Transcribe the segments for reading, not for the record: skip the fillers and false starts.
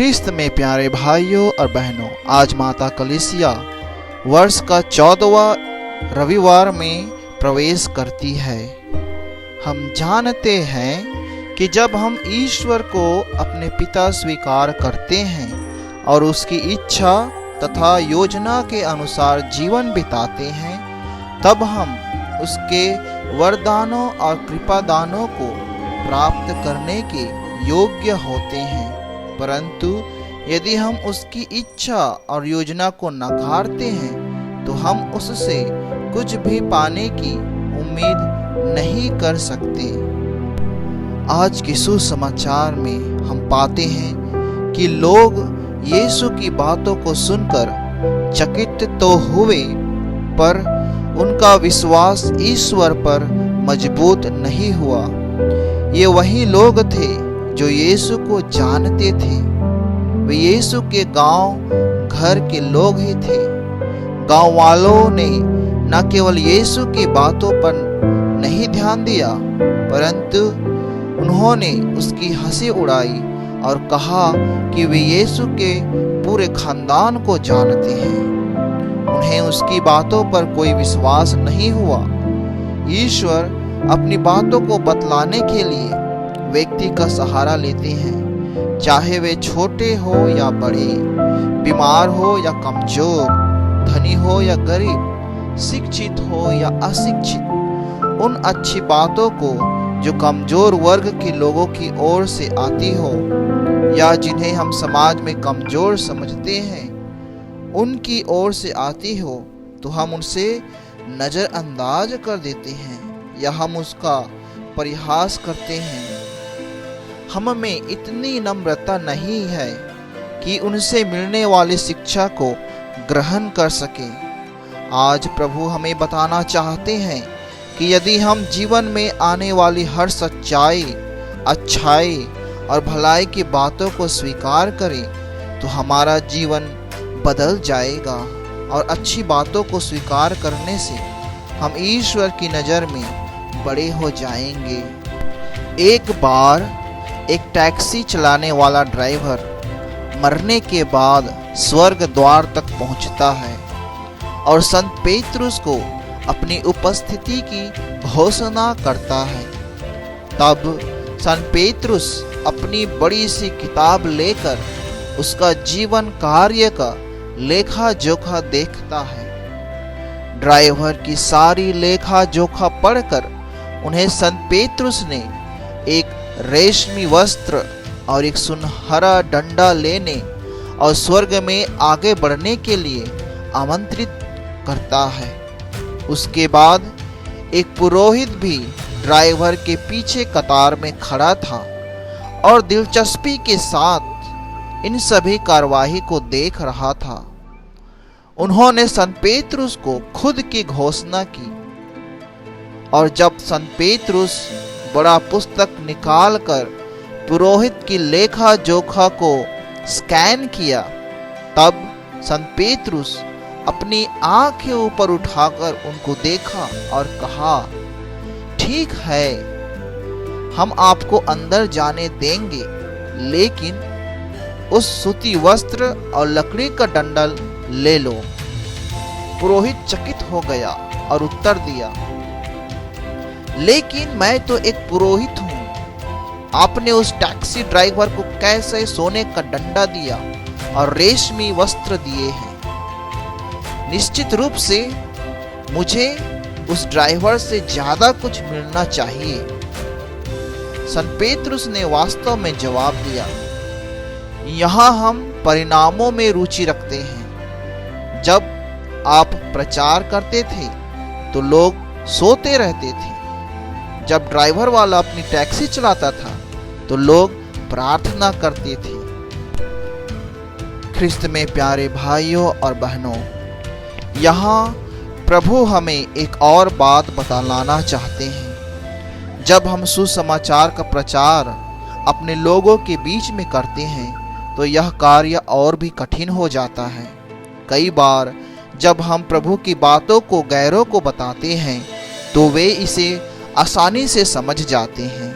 ख्रिस्त में प्यारे भाइयों और बहनों, आज माता कलीसिया वर्ष का 14वां रविवार में प्रवेश करती है। हम जानते हैं कि जब हम ईश्वर को अपने पिता स्वीकार करते हैं और उसकी इच्छा तथा योजना के अनुसार जीवन बिताते हैं, तब हम उसके वरदानों और कृपादानों को प्राप्त करने के योग्य होते हैं। परंतु यदि हम उसकी इच्छा और योजना को नकारते हैं तो हम उससे कुछ भी पाने की उम्मीद नहीं कर सकते। आज के सुसमाचार में हम पाते हैं कि लोग यीशु की बातों को सुनकर चकित तो हुए, पर उनका विश्वास ईश्वर पर मजबूत नहीं हुआ। ये वही लोग थे जो यीशु को जानते थे। वे यीशु के गांव घर के लोग ही थे। गांव वालों ने न केवल यीशु की बातों पर नहीं ध्यान दिया, परंतु उन्होंने उसकी हंसी उड़ाई और कहा कि वे यीशु के पूरे खानदान को जानते हैं। उन्हें उसकी बातों पर कोई विश्वास नहीं हुआ। ईश्वर अपनी बातों को बतलाने के लिए व्यक्ति का सहारा लेते हैं, चाहे वे छोटे हो या बड़े, बीमार हो या कमजोर, धनी हो या गरीब, शिक्षित हो या अशिक्षित। उन अच्छी बातों को जो कमजोर वर्ग के लोगों की ओर से आती हो या जिन्हें हम समाज में कमजोर समझते हैं, उनकी ओर से आती हो, तो हम उनसे नज़रअंदाज कर देते हैं या हम उसका परिहास करते हैं। हम में इतनी नम्रता नहीं है कि उनसे मिलने वाली शिक्षा को ग्रहण कर सके। आज प्रभु हमें बताना चाहते हैं कि यदि हम जीवन में आने वाली हर सच्चाई, अच्छाई और भलाई की बातों को स्वीकार करें तो हमारा जीवन बदल जाएगा और अच्छी बातों को स्वीकार करने से हम ईश्वर की नज़र में बड़े हो जाएंगे। एक बार एक टैक्सी चलाने वाला ड्राइवर मरने के बाद स्वर्ग द्वार तक पहुंचता है और संत पेत्रुस को अपनी उपस्थिति की घोषणा करता है। तब संत पेत्रुस अपनी बड़ी सी किताब लेकर उसका जीवन कार्य का लेखा जोखा देखता है। ड्राइवर की सारी लेखा जोखा पढ़कर उन्हें संत पेत्रुस ने एक रेशमी वस्त्र और एक सुनहरा डंडा लेने और स्वर्ग में आगे बढ़ने के लिए आमंत्रित करता है। उसके बाद एक पुरोहित भी ड्राइवर के पीछे कतार में खड़ा था और दिलचस्पी के साथ इन सभी कार्यवाही को देख रहा था। उन्होंने संत पेत्रुस को खुद की घोषणा की और जब संत पेत्रुस बड़ा पुस्तक निकालकर पुरोहित की लेखा जोखा को स्कैन किया, तब संत पेत्रुस अपनी आंखें ऊपर उठाकर उनको देखा और कहा, ठीक है, हम आपको अंदर जाने देंगे, लेकिन उस सूती वस्त्र और लकड़ी का डंडल ले लो। पुरोहित चकित हो गया और उत्तर दिया, लेकिन मैं तो एक पुरोहित हूँ। आपने उस टैक्सी ड्राइवर को कैसे सोने का डंडा दिया और रेशमी वस्त्र दिए हैं? निश्चित रूप से मुझे उस ड्राइवर से ज्यादा कुछ मिलना चाहिए। संत पेत्रुस ने वास्तव में जवाब दिया, यहाँ हम परिणामों में रुचि रखते हैं। जब आप प्रचार करते थे तो लोग सोते रहते थे। जब ड्राइवर वाला अपनी टैक्सी चलाता था तो लोग प्रार्थना करते थे। ख्रिस्त में प्यारे भाइयों और बहनों, यहाँ प्रभु हमें एक और बात बतलाना चाहते हैं। जब हम सुसमाचार का प्रचार अपने लोगों के बीच में करते हैं तो यह कार्य और भी कठिन हो जाता है। कई बार जब हम प्रभु की बातों को गैरों को बताते हैं तो वे इसे आसानी से समझ जाते हैं,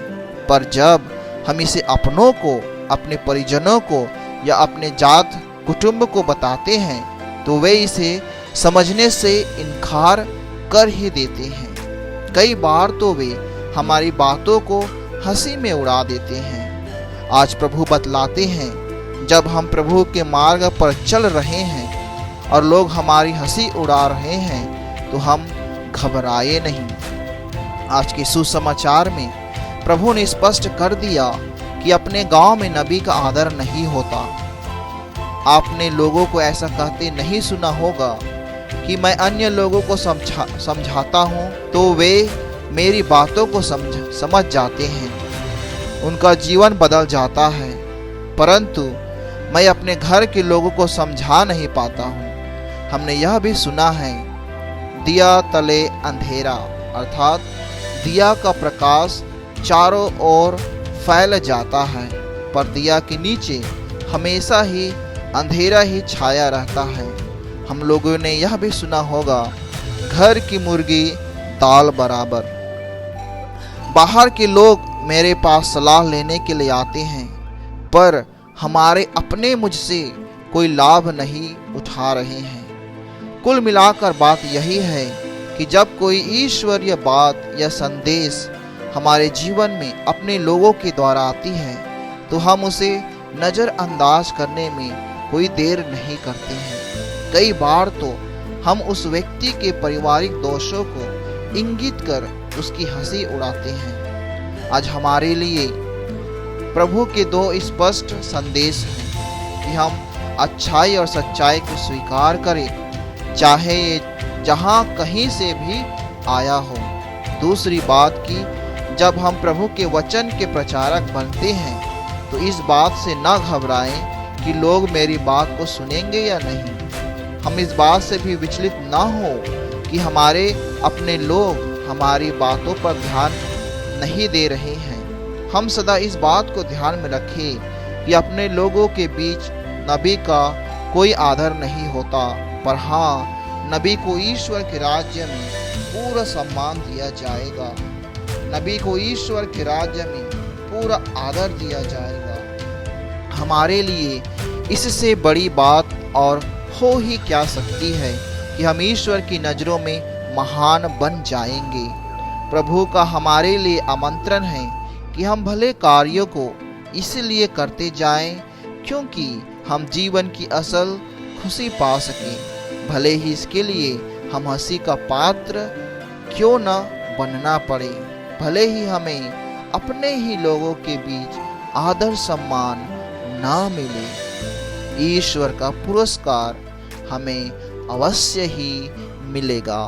पर जब हम इसे अपनों को, अपने परिजनों को या अपने जात कुटुंब को बताते हैं तो वे इसे समझने से इनकार कर ही देते हैं। कई बार तो वे हमारी बातों को हंसी में उड़ा देते हैं। आज प्रभु बतलाते हैं, जब हम प्रभु के मार्ग पर चल रहे हैं और लोग हमारी हंसी उड़ा रहे हैं तो हम घबराए नहीं। आज के सुसमाचार में प्रभु ने स्पष्ट कर दिया कि अपने गांव में नबी का आदर नहीं होता। आपने लोगों को ऐसा कहते नहीं सुना होगा कि मैं अन्य लोगों को समझाता हूँ तो वे मेरी बातों को समझ जाते हैं, उनका जीवन बदल जाता है, परंतु मैं अपने घर के लोगों को समझा नहीं पाता हूँ। हमने यह भी सुना है, दिया तले अंधेरा, अर्थात दिया का प्रकाश चारों ओर फैल जाता है, पर दिया के नीचे हमेशा ही अंधेरा ही छाया रहता है। हम लोगों ने यह भी सुना होगा, घर की मुर्गी दाल बराबर। बाहर के लोग मेरे पास सलाह लेने के लिए आते हैं, पर हमारे अपने मुझसे कोई लाभ नहीं उठा रहे हैं। कुल मिलाकर बात यही है कि जब कोई ईश्वरीय बात या संदेश हमारे जीवन में अपने लोगों के द्वारा आती है तो हम उसे नज़रअंदाज करने में कोई देर नहीं करते हैं। कई बार तो हम उस व्यक्ति के पारिवारिक दोषों को इंगित कर उसकी हंसी उड़ाते हैं। आज हमारे लिए प्रभु के दो स्पष्ट संदेश हैं कि हम अच्छाई और सच्चाई को स्वीकार करें, चाहे ये जहाँ कहीं से भी आया हो। दूसरी बात कि जब हम प्रभु के वचन के प्रचारक बनते हैं तो इस बात से न घबराएं कि लोग मेरी बात को सुनेंगे या नहीं। हम इस बात से भी विचलित ना हो कि हमारे अपने लोग हमारी बातों पर ध्यान नहीं दे रहे हैं। हम सदा इस बात को ध्यान में रखें कि अपने लोगों के बीच नबी का कोई आदर नहीं होता, पर हाँ, नबी को ईश्वर के राज्य में पूरा सम्मान दिया जाएगा। नबी को ईश्वर के राज्य में पूरा आदर दिया जाएगा। हमारे लिए इससे बड़ी बात और हो ही क्या सकती है कि हम ईश्वर की नज़रों में महान बन जाएंगे। प्रभु का हमारे लिए आमंत्रण है कि हम भले कार्यों को इसलिए करते जाएं क्योंकि हम जीवन की असल खुशी पा सकें, भले ही इसके लिए हम हंसी का पात्र क्यों न बनना पड़े, भले ही हमें अपने ही लोगों के बीच आदर सम्मान ना मिले। ईश्वर का पुरस्कार हमें अवश्य ही मिलेगा।